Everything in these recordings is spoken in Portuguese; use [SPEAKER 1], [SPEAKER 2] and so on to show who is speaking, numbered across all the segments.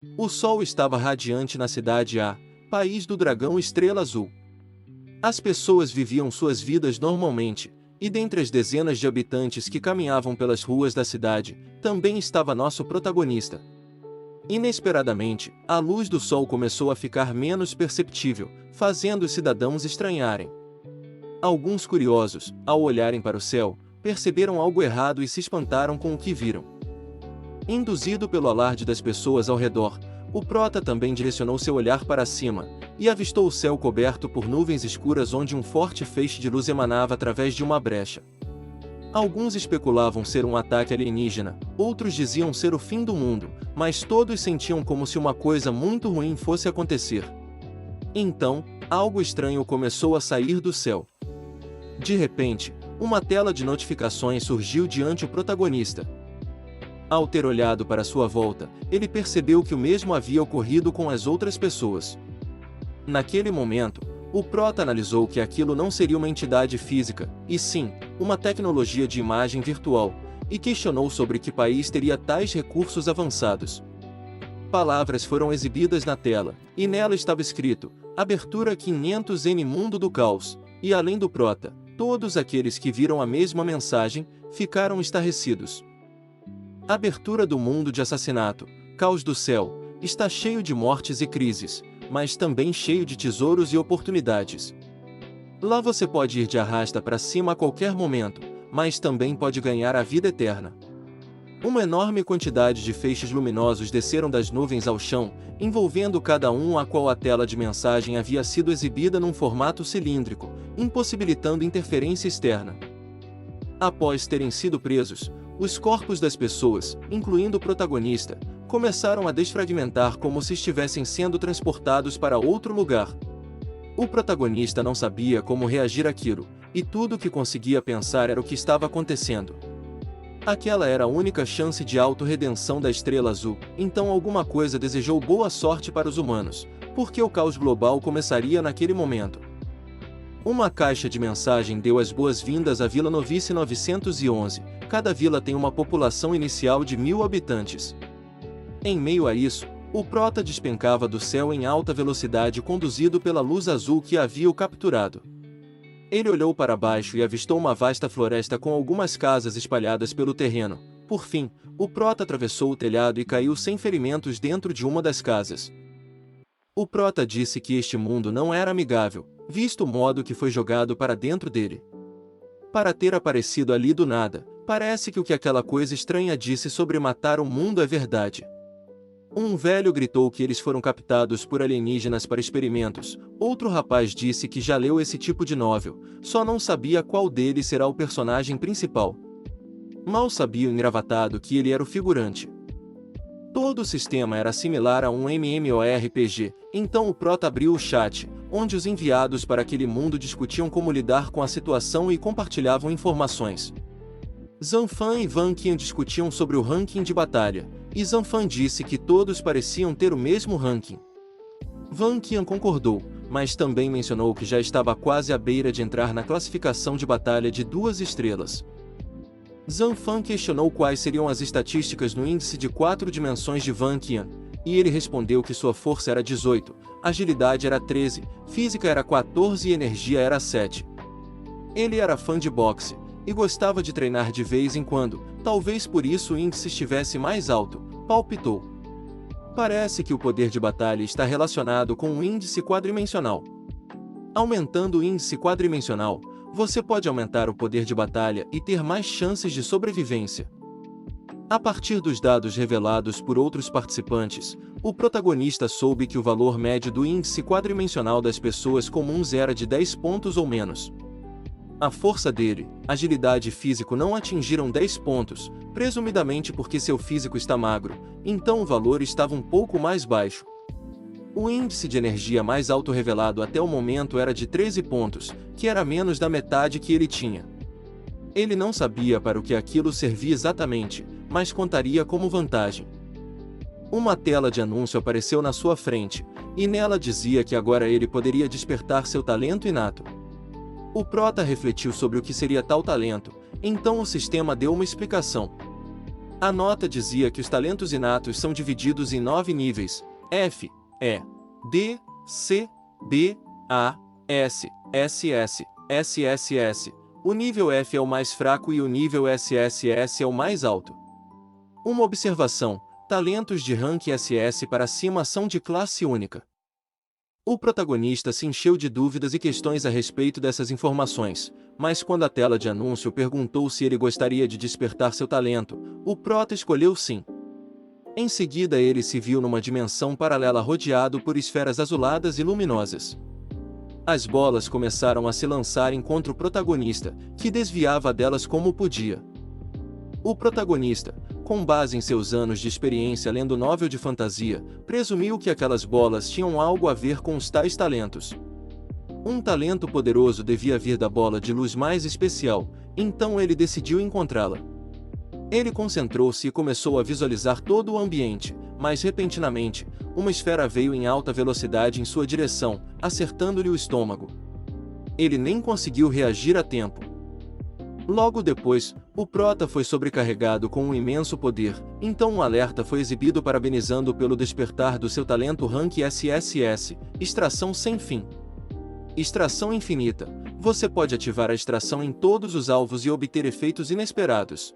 [SPEAKER 1] O sol estava radiante na cidade A, país do dragão Estrela Azul. As pessoas viviam suas vidas normalmente, e dentre as dezenas de habitantes que caminhavam pelas ruas da cidade, também estava nosso protagonista. Inesperadamente, a luz do sol começou a ficar menos perceptível, fazendo os cidadãos estranharem. Alguns curiosos, ao olharem para o céu, perceberam algo errado e se espantaram com o que viram. Induzido pelo alarde das pessoas ao redor, o prota também direcionou seu olhar para cima, e avistou o céu coberto por nuvens escuras onde um forte feixe de luz emanava através de uma brecha. Alguns especulavam ser um ataque alienígena, outros diziam ser o fim do mundo, mas todos sentiam como se uma coisa muito ruim fosse acontecer. Então, algo estranho começou a sair do céu. De repente, uma tela de notificações surgiu diante o protagonista. Ao ter olhado para sua volta, ele percebeu que o mesmo havia ocorrido com as outras pessoas. Naquele momento, o prota analisou que aquilo não seria uma entidade física, e sim, uma tecnologia de imagem virtual, e questionou sobre que país teria tais recursos avançados. Palavras foram exibidas na tela, e nela estava escrito: Abertura 500N Mundo do Caos, e além do prota, todos aqueles que viram a mesma mensagem, ficaram estarrecidos. Abertura do mundo de assassinato, caos do céu, está cheio de mortes e crises, mas também cheio de tesouros e oportunidades. Lá você pode ir de arrasta para cima a qualquer momento, mas também pode ganhar a vida eterna. Uma enorme quantidade de feixes luminosos desceram das nuvens ao chão, envolvendo cada um a qual a tela de mensagem havia sido exibida num formato cilíndrico, impossibilitando interferência externa. Após terem sido presos, os corpos das pessoas, incluindo o protagonista, começaram a desfragmentar como se estivessem sendo transportados para outro lugar. O protagonista não sabia como reagir àquilo, e tudo o que conseguia pensar era o que estava acontecendo. Aquela era a única chance de autorredenção da Estrela Azul, então alguma coisa desejou boa sorte para os humanos, porque o caos global começaria naquele momento. Uma caixa de mensagem deu as boas-vindas à Vila Novice 911, cada vila tem uma população inicial de 1000 habitantes. Em meio a isso, o prota despencava do céu em alta velocidade conduzido pela luz azul que havia o capturado. Ele olhou para baixo e avistou uma vasta floresta com algumas casas espalhadas pelo terreno. Por fim, o prota atravessou o telhado e caiu sem ferimentos dentro de uma das casas. O prota disse que este mundo não era amigável, visto o modo que foi jogado para dentro dele. Para ter aparecido ali do nada, parece que o que aquela coisa estranha disse sobre matar o mundo é verdade. Um velho gritou que eles foram captados por alienígenas para experimentos, outro rapaz disse que já leu esse tipo de novel, só não sabia qual deles será o personagem principal. Mal sabia o engravatado que ele era o figurante. Todo o sistema era similar a um MMORPG, então o prota abriu o chat, onde os enviados para aquele mundo discutiam como lidar com a situação e compartilhavam informações. Zanfan e Van Qian discutiam sobre o ranking de batalha, e Zanfan disse que todos pareciam ter o mesmo ranking. Van Qian concordou, mas também mencionou que já estava quase à beira de entrar na classificação de batalha de 2 estrelas. Zanfan questionou quais seriam as estatísticas no índice de 4 dimensões de Van Qian, e ele respondeu que sua força era 18, agilidade era 13, física era 14 e energia era 7. Ele era fã de boxe, e gostava de treinar de vez em quando, talvez por isso o índice estivesse mais alto, palpitou. Parece que o poder de batalha está relacionado com o índice quadrimensional. Aumentando o índice quadrimensional, você pode aumentar o poder de batalha e ter mais chances de sobrevivência. A partir dos dados revelados por outros participantes, o protagonista soube que o valor médio do índice quadrimensional das pessoas comuns era de 10 pontos ou menos. A força dele, agilidade e físico não atingiram 10 pontos, presumidamente porque seu físico está magro, então o valor estava um pouco mais baixo. O índice de energia mais alto revelado até o momento era de 13 pontos, que era menos da metade que ele tinha. Ele não sabia para o que aquilo servia exatamente, mas contaria como vantagem. Uma tela de anúncio apareceu na sua frente, e nela dizia que agora ele poderia despertar seu talento inato. O prota refletiu sobre o que seria tal talento, então o sistema deu uma explicação. A nota dizia que os talentos inatos são divididos em 9 níveis: F, E, D, C, B, A, S, SS, SSS. O nível F é o mais fraco e o nível SSS é o mais alto. Uma observação: talentos de rank SS para cima são de classe única. O protagonista se encheu de dúvidas e questões a respeito dessas informações, mas quando a tela de anúncio perguntou se ele gostaria de despertar seu talento, o prota escolheu sim. Em seguida ele se viu numa dimensão paralela rodeado por esferas azuladas e luminosas. As bolas começaram a se lançarem contra o protagonista, que desviava delas como podia. O protagonista, com base em seus anos de experiência lendo novel de fantasia, presumiu que aquelas bolas tinham algo a ver com os tais talentos. Um talento poderoso devia vir da bola de luz mais especial, então ele decidiu encontrá-la. Ele concentrou-se e começou a visualizar todo o ambiente, mas repentinamente, uma esfera veio em alta velocidade em sua direção, acertando-lhe o estômago. Ele nem conseguiu reagir a tempo. Logo depois, o prota foi sobrecarregado com um imenso poder, então um alerta foi exibido parabenizando-o pelo despertar do seu talento rank SSS, extração sem fim. Extração infinita. Você pode ativar a extração em todos os alvos e obter efeitos inesperados.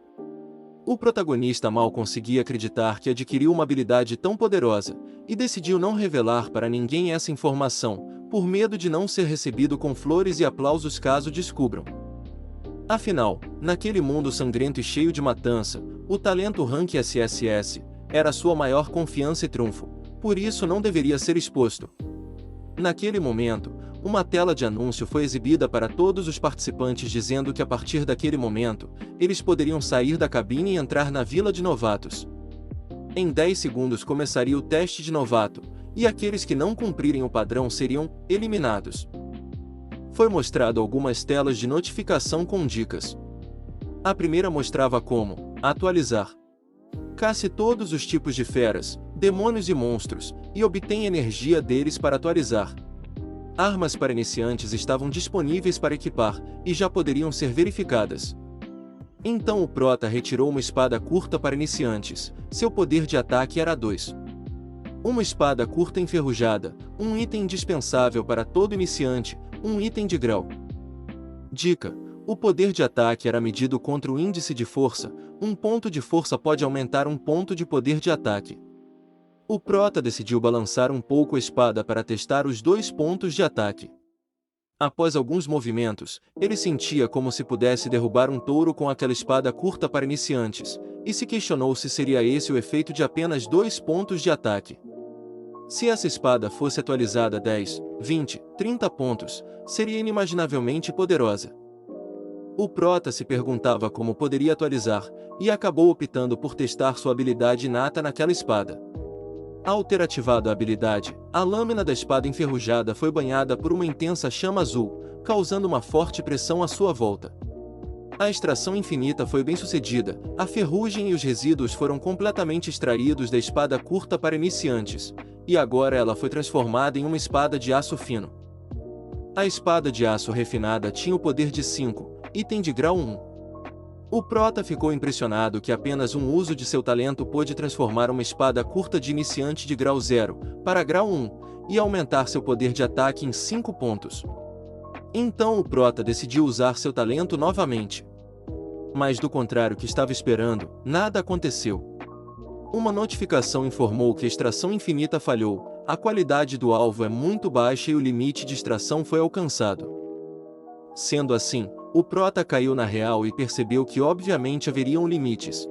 [SPEAKER 1] O protagonista mal conseguia acreditar que adquiriu uma habilidade tão poderosa, e decidiu não revelar para ninguém essa informação, por medo de não ser recebido com flores e aplausos caso descubram. Afinal, naquele mundo sangrento e cheio de matança, o talento rank SSS era sua maior confiança e trunfo, por isso não deveria ser exposto. Naquele momento, uma tela de anúncio foi exibida para todos os participantes dizendo que a partir daquele momento, eles poderiam sair da cabine e entrar na vila de novatos. Em 10 segundos começaria o teste de novato, e aqueles que não cumprirem o padrão seriam eliminados. Foi mostrado algumas telas de notificação com dicas. A primeira mostrava como atualizar. Casse todos os tipos de feras, demônios e monstros, e obtenha energia deles para atualizar. Armas para iniciantes estavam disponíveis para equipar, e já poderiam ser verificadas. Então o prota retirou uma espada curta para iniciantes, seu poder de ataque era 2. Uma espada curta enferrujada, um item indispensável para todo iniciante, um item de grau. Dica: o poder de ataque era medido contra o índice de força, um ponto de força pode aumentar um ponto de poder de ataque. O prota decidiu balançar um pouco a espada para testar os 2 pontos de ataque. Após alguns movimentos, ele sentia como se pudesse derrubar um touro com aquela espada curta para iniciantes, e se questionou se seria esse o efeito de apenas 2 pontos de ataque. Se essa espada fosse atualizada a 10, 20, 30 pontos, seria inimaginavelmente poderosa. O prota se perguntava como poderia atualizar, e acabou optando por testar sua habilidade inata naquela espada. Ao ter ativado a habilidade, a lâmina da espada enferrujada foi banhada por uma intensa chama azul, causando uma forte pressão à sua volta. A extração infinita foi bem sucedida, a ferrugem e os resíduos foram completamente extraídos da espada curta para iniciantes, e agora ela foi transformada em uma espada de aço fino. A espada de aço refinada tinha o poder de 5, item de grau 1. O prota ficou impressionado que apenas um uso de seu talento pôde transformar uma espada curta de iniciante de grau 0 para grau 1, e aumentar seu poder de ataque em 5 pontos. Então o prota decidiu usar seu talento novamente. Mas do contrário que estava esperando, nada aconteceu. Uma notificação informou que a extração infinita falhou, a qualidade do alvo é muito baixa e o limite de extração foi alcançado. Sendo assim, o prota caiu na real e percebeu que obviamente haveriam limites.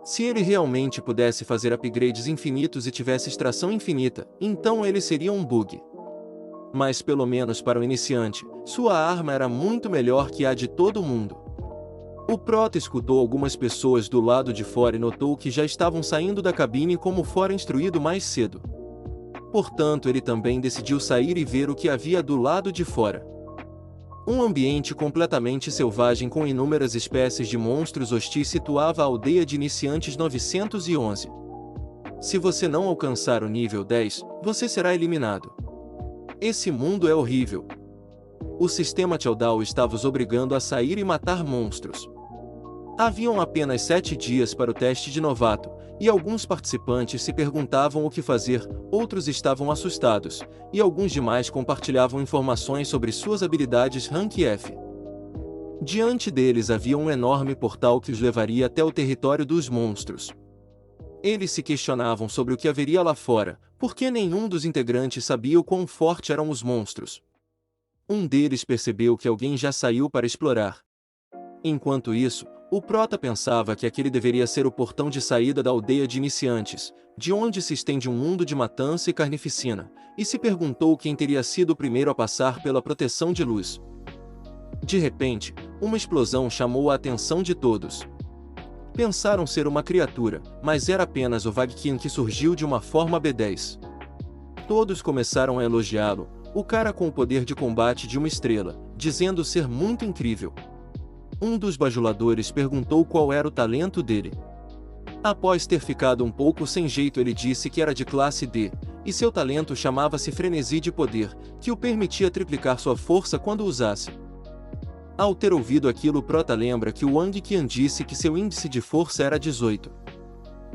[SPEAKER 1] Se ele realmente pudesse fazer upgrades infinitos e tivesse extração infinita, então ele seria um bug. Mas pelo menos para o iniciante, sua arma era muito melhor que a de todo mundo. O prota escutou algumas pessoas do lado de fora e notou que já estavam saindo da cabine como fora instruído mais cedo. Portanto, ele também decidiu sair e ver o que havia do lado de fora. Um ambiente completamente selvagem com inúmeras espécies de monstros hostis situava a aldeia de iniciantes 911. Se você não alcançar o nível 10, você será eliminado. Esse mundo é horrível. O sistema Chaodao estava os obrigando a sair e matar monstros. Haviam apenas 7 dias para o teste de novato, e alguns participantes se perguntavam o que fazer, outros estavam assustados, e alguns demais compartilhavam informações sobre suas habilidades Rank F. Diante deles havia um enorme portal que os levaria até o território dos monstros. Eles se questionavam sobre o que haveria lá fora, porque nenhum dos integrantes sabia o quão forte eram os monstros. Um deles percebeu que alguém já saiu para explorar. Enquanto isso, o Prota pensava que aquele deveria ser o portão de saída da aldeia de iniciantes, de onde se estende um mundo de matança e carnificina, e se perguntou quem teria sido o primeiro a passar pela proteção de luz. De repente, uma explosão chamou a atenção de todos. Pensaram ser uma criatura, mas era apenas o Vagkian que surgiu de uma forma B10. Todos começaram a elogiá-lo, o cara com o poder de combate de uma estrela, dizendo ser muito incrível. Um dos bajuladores perguntou qual era o talento dele. Após ter ficado um pouco sem jeito, ele disse que era de classe D, e seu talento chamava-se Frenesi de Poder, que o permitia triplicar sua força quando usasse. Ao ter ouvido aquilo, o Prota lembra que o Wang Qian disse que seu índice de força era 18.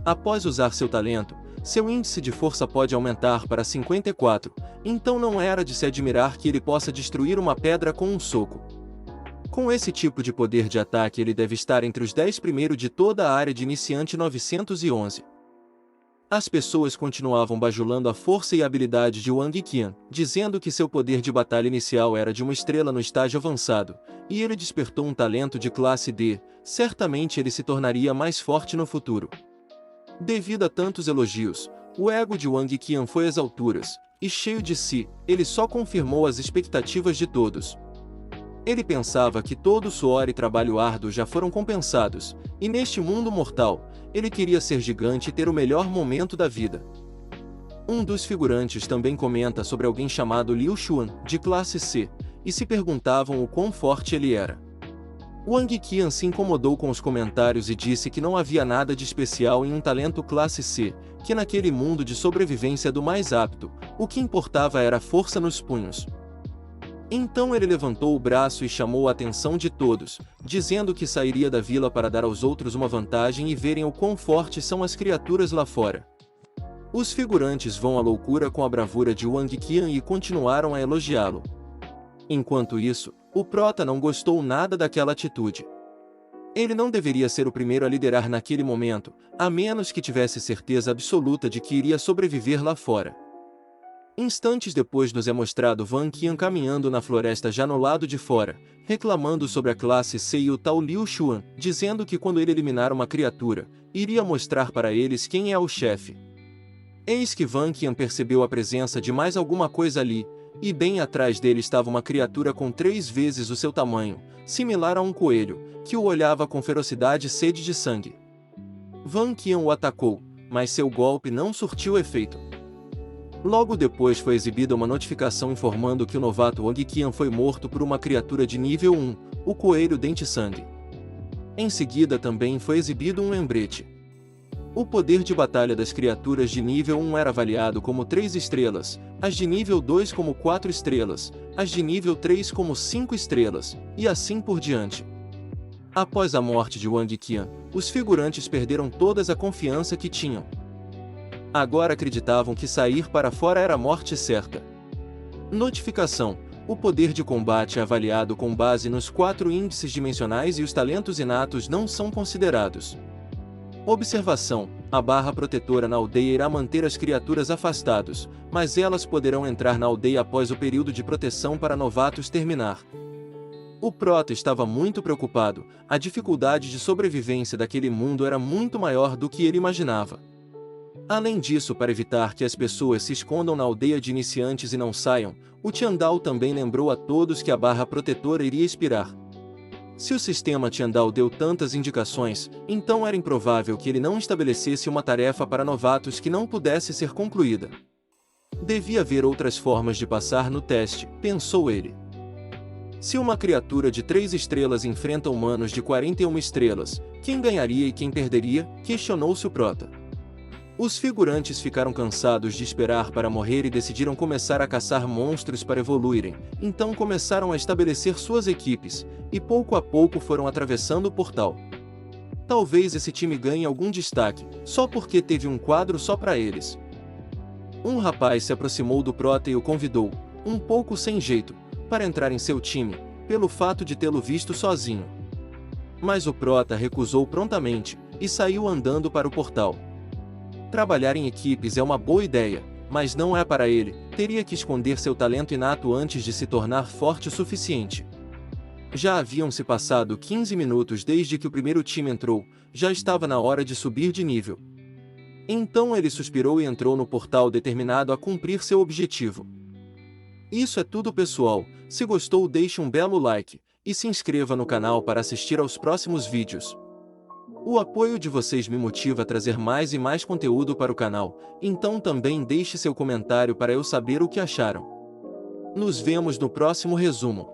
[SPEAKER 1] Após usar seu talento, seu índice de força pode aumentar para 54, então não era de se admirar que ele possa destruir uma pedra com um soco. Com esse tipo de poder de ataque, ele deve estar entre os 10 primeiros de toda a área de iniciante 911. As pessoas continuavam bajulando a força e a habilidade de Wang Qian, dizendo que seu poder de batalha inicial era de uma estrela no estágio avançado, e ele despertou um talento de classe D, certamente ele se tornaria mais forte no futuro. Devido a tantos elogios, o ego de Wang Qian foi às alturas, e cheio de si, ele só confirmou as expectativas de todos. Ele pensava que todo o suor e trabalho árduo já foram compensados, e neste mundo mortal, ele queria ser gigante e ter o melhor momento da vida. Um dos figurantes também comenta sobre alguém chamado Liu Xuan, de classe C, e se perguntavam o quão forte ele era. Wang Qian se incomodou com os comentários e disse que não havia nada de especial em um talento classe C, que naquele mundo de sobrevivência do mais apto, o que importava era a força nos punhos. Então ele levantou o braço e chamou a atenção de todos, dizendo que sairia da vila para dar aos outros uma vantagem e verem o quão fortes são as criaturas lá fora. Os figurantes vão à loucura com a bravura de Wang Qian e continuaram a elogiá-lo. Enquanto isso, o Prota não gostou nada daquela atitude. Ele não deveria ser o primeiro a liderar naquele momento, a menos que tivesse certeza absoluta de que iria sobreviver lá fora. Instantes depois nos é mostrado Wang Qian caminhando na floresta já no lado de fora, reclamando sobre a classe C e o tal Liu Xuan, dizendo que quando ele eliminar uma criatura, iria mostrar para eles quem é o chefe. Eis que Wang Qian percebeu a presença de mais alguma coisa ali, e bem atrás dele estava uma criatura com 3 vezes o seu tamanho, similar a um coelho, que o olhava com ferocidade e sede de sangue. Wang Qian o atacou, mas seu golpe não surtiu efeito. Logo depois foi exibida uma notificação informando que o novato Wang Qian foi morto por uma criatura de nível 1, o Coelho Dente-Sangue. Em seguida também foi exibido um lembrete. O poder de batalha das criaturas de nível 1 era avaliado como 3 estrelas, as de nível 2 como 4 estrelas, as de nível 3 como 5 estrelas, e assim por diante. Após a morte de Wang Qian, os figurantes perderam toda a confiança que tinham. Agora acreditavam que sair para fora era a morte certa. Notificação: o poder de combate é avaliado com base nos 4 índices dimensionais e os talentos inatos não são considerados. Observação: a barra protetora na aldeia irá manter as criaturas afastados, mas elas poderão entrar na aldeia após o período de proteção para novatos terminar. O Prota estava muito preocupado, a dificuldade de sobrevivência daquele mundo era muito maior do que ele imaginava. Além disso, para evitar que as pessoas se escondam na aldeia de iniciantes e não saiam, o Tiandao também lembrou a todos que a barra protetora iria expirar. Se o sistema Tiandao deu tantas indicações, então era improvável que ele não estabelecesse uma tarefa para novatos que não pudesse ser concluída. Devia haver outras formas de passar no teste, pensou ele. Se uma criatura de 3 estrelas enfrenta humanos de 41 estrelas, quem ganharia e quem perderia? Questionou-se o Prota. Os figurantes ficaram cansados de esperar para morrer e decidiram começar a caçar monstros para evoluírem, então começaram a estabelecer suas equipes, e pouco a pouco foram atravessando o portal. Talvez esse time ganhe algum destaque, só porque teve um quadro só para eles. Um rapaz se aproximou do Prota e o convidou, um pouco sem jeito, para entrar em seu time, pelo fato de tê-lo visto sozinho. Mas o Prota recusou prontamente, e saiu andando para o portal. Trabalhar em equipes é uma boa ideia, mas não é para ele, teria que esconder seu talento inato antes de se tornar forte o suficiente. Já haviam se passado 15 minutos desde que o primeiro time entrou, já estava na hora de subir de nível. Então ele suspirou e entrou no portal determinado a cumprir seu objetivo. Isso é tudo, pessoal. Se gostou, deixe um belo like, e se inscreva no canal para assistir aos próximos vídeos. O apoio de vocês me motiva a trazer mais e mais conteúdo para o canal, então também deixe seu comentário para eu saber o que acharam. Nos vemos no próximo resumo.